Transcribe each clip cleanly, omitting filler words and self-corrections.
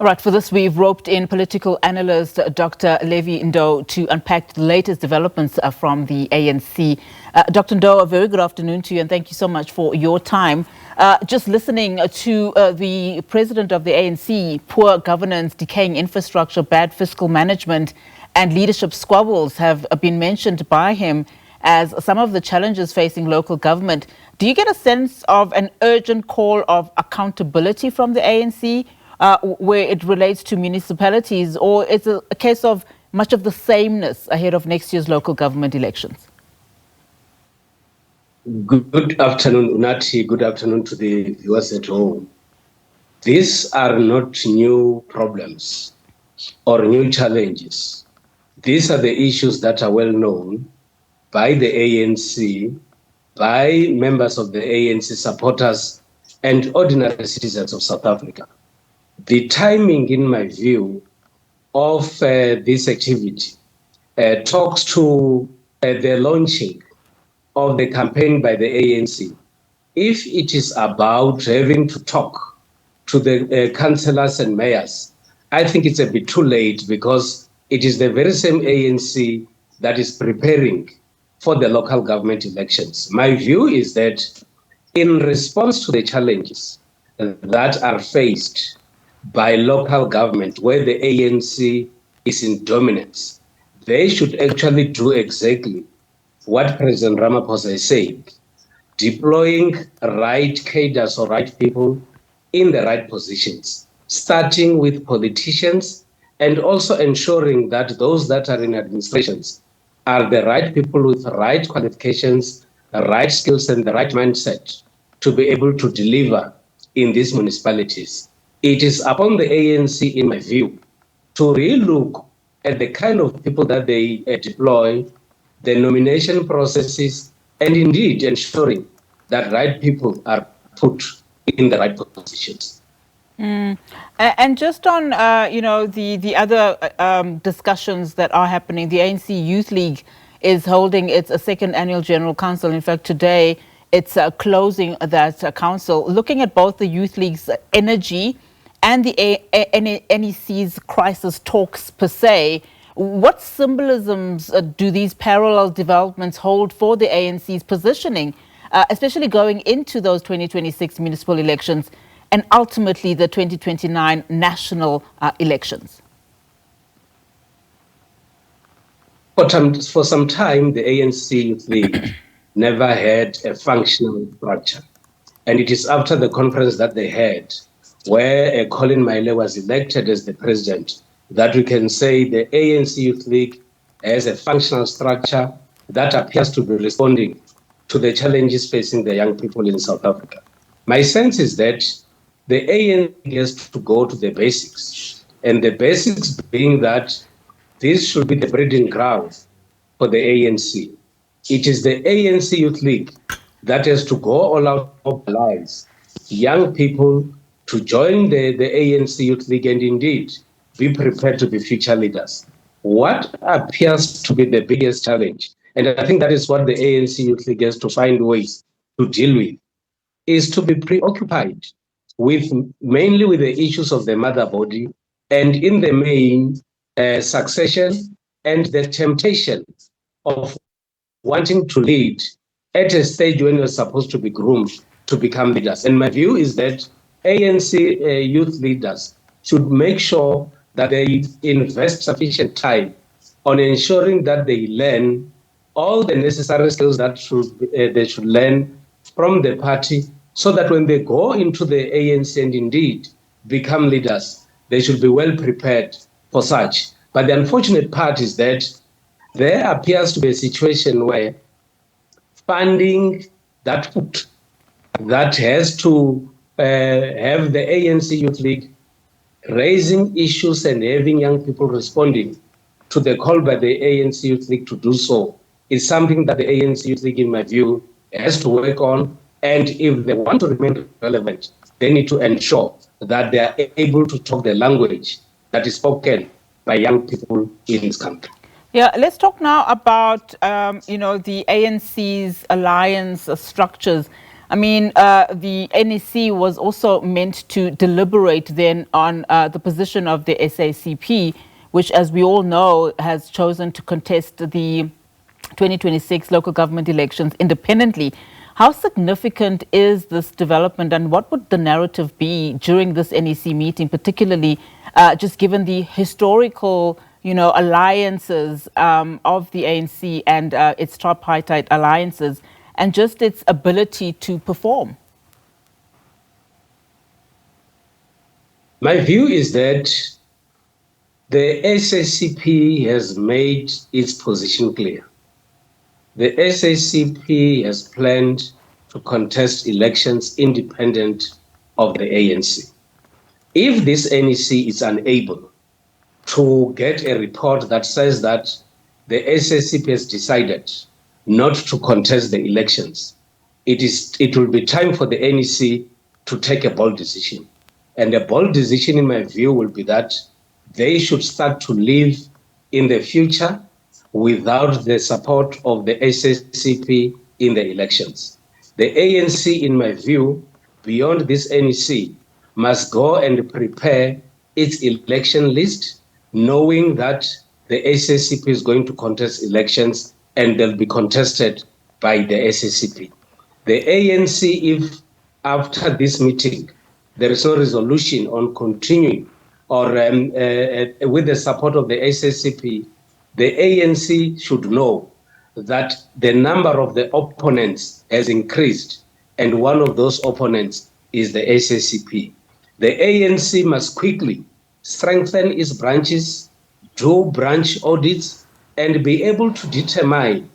All right, for this, we've roped in political analyst Dr. Levy Ndou to unpack the latest developments from the ANC. Dr. Ndou, a very good afternoon to you, and thank you so much for your time. Just listening to the president of the ANC, poor governance, decaying infrastructure, bad fiscal management, and leadership squabbles have been mentioned by him as some of the challenges facing local government. Do you get a sense of an urgent call of accountability from the ANC? Where it relates to municipalities, or it's a case of much of the sameness ahead of next year's local government elections? Good afternoon, Unati. Good afternoon to the viewers at home. These are not new problems or new challenges. These are the issues that are well known by the ANC, by members of the ANC supporters, and ordinary citizens of South Africa. The timing, in my view, of this activity talks to the launching of the campaign by the ANC. If it is about having to talk to the councillors and mayors, I think it's a bit too late, because it is the very same ANC that is preparing for the local government elections. My view is that in response to the challenges that are faced by local government, where the ANC is in dominance, they should actually do exactly what President Ramaphosa is saying, deploying right cadres or right people in the right positions, starting with politicians, and also ensuring that those that are in administrations are the right people with the right qualifications, the right skills, and the right mindset to be able to deliver in these municipalities. It is upon the ANC, in my view, to relook at the kind of people that they deploy, the nomination processes, and indeed ensuring that right people are put in the right positions. And just on, the other discussions that are happening, the ANC Youth League is holding its second annual General Council. In fact, today it's closing that council. Looking at both the Youth League's energy and the NEC's crisis talks per se, what symbolisms do these parallel developments hold for the ANC's positioning, especially going into those 2026 municipal elections and ultimately the 2029 national elections? For some time, the ANC Youth League never had a functional structure. And it is after the conference that they had, where Colin Maile was elected as the president, that we can say the ANC Youth League has a functional structure that appears to be responding to the challenges facing the young people in South Africa. My sense is that the ANC has to go to the basics, and the basics being that this should be the breeding ground for the ANC. It is the ANC Youth League that has to go all out, mobilize young people to join the ANC Youth League and indeed be prepared to be future leaders. What appears to be the biggest challenge, and I think that is what the ANC Youth League has to find ways to deal with, is to be preoccupied mainly with the issues of the mother body, and in the main, succession and the temptation of wanting to lead at a stage when you're supposed to be groomed to become leaders. And my view is that ANC youth leaders should make sure that they invest sufficient time on ensuring that they learn all the necessary skills that they should learn from the party, so that when they go into the ANC and indeed become leaders, they should be well prepared for such. But the unfortunate part is that there appears to be a situation where funding that has to have the ANC Youth League raising issues and having young people responding to the call by the ANC Youth League to do so is something that the ANC Youth League, in my view, has to work on. And if they want to remain relevant, they need to ensure that they are able to talk the language that is spoken by young people in this country. Yeah, let's talk now about, the ANC's alliance structures. I mean, the NEC was also meant to deliberate then on the position of the SACP, which, as we all know, has chosen to contest the 2026 local government elections independently. How significant is this development, and what would the narrative be during this NEC meeting, particularly just given the historical, alliances of the ANC and its tripartite alliances, and just its ability to perform? My view is that the SACP has made its position clear. The SACP has planned to contest elections independent of the ANC. If this NEC is unable to get a report that says that the SACP has decided not to contest the elections, it will be time for the NEC to take a bold decision. And a bold decision, in my view, will be that they should start to live in the future without the support of the SACP in the elections. The ANC, in my view, beyond this NEC, must go and prepare its election list, knowing that the SACP is going to contest elections and they'll be contested by the SACP. The ANC, if after this meeting there is no resolution on continuing or with the support of the SACP, the ANC should know that the number of the opponents has increased, and one of those opponents is the SACP. The ANC must quickly strengthen its branches, do branch audits, and be able to determine,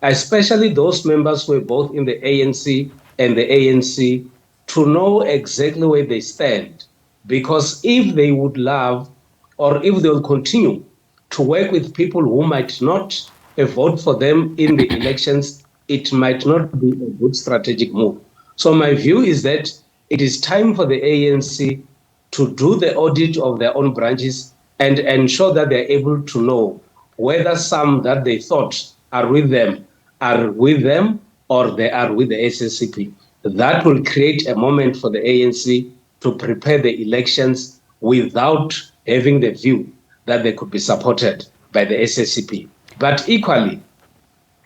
especially those members who are both in the ANC and the ANC, to know exactly where they stand. Because if they would love, or if they will continue to work with people who might not vote for them in the elections, it might not be a good strategic move. So my view is that it is time for the ANC to do the audit of their own branches and ensure that they're able to know whether some that they thought are with them or they are with the SACP. That will create a moment for the ANC to prepare the elections without having the view that they could be supported by the SACP. But equally,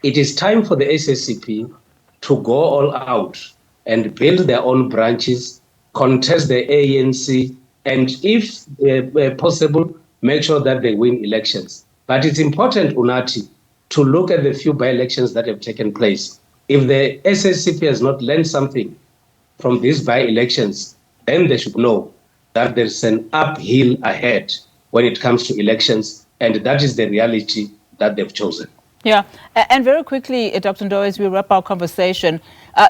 it is time for the SACP to go all out and build their own branches, contest the ANC, and if possible, make sure that they win elections. But it's important, Unati, to look at the few by-elections that have taken place. If the SACP has not learned something from these by-elections, then they should know that there's an uphill ahead when it comes to elections, and that is the reality that they've chosen. Yeah, and very quickly, Dr. Ndou, as we wrap our conversation,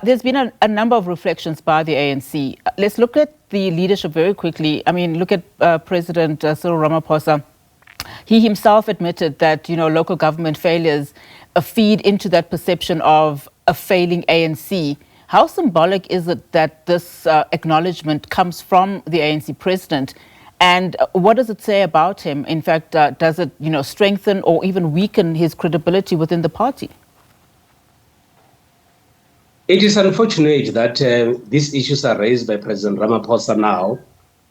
there's been a number of reflections by the ANC. Let's look at the leadership very quickly. I mean, look at President Cyril Ramaphosa. He himself admitted that, local government failures feed into that perception of a failing ANC. How symbolic is it that this acknowledgement comes from the ANC president? And what does it say about him? In fact, does it, strengthen or even weaken his credibility within the party? It is unfortunate that these issues are raised by President Ramaphosa now.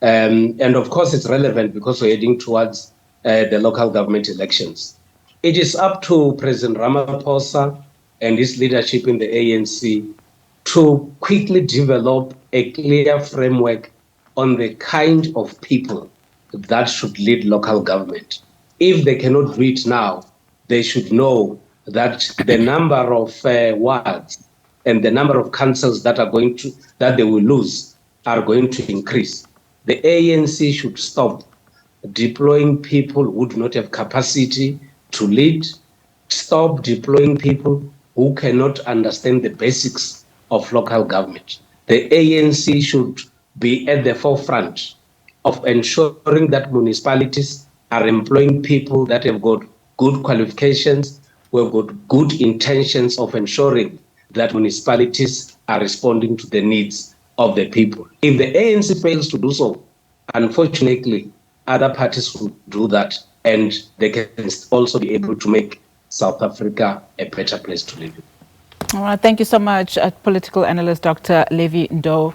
And of course, it's relevant because we're heading towards the local government elections. It is up to President Ramaphosa and his leadership in the ANC to quickly develop a clear framework on the kind of people that should lead local government. If they cannot do it now, they should know that the number of wards and the number of councils that they will lose are going to increase. The ANC should stop deploying people who do not have capacity to lead, stop deploying people who cannot understand the basics of local government. The ANC should be at the forefront of ensuring that municipalities are employing people that have got good qualifications, who have got good intentions of ensuring that municipalities are responding to the needs of the people. If the ANC fails to do so, unfortunately, other parties will do that, and they can also be able to make South Africa a better place to live in. All right, thank you so much, political analyst Dr. Levy Ndou.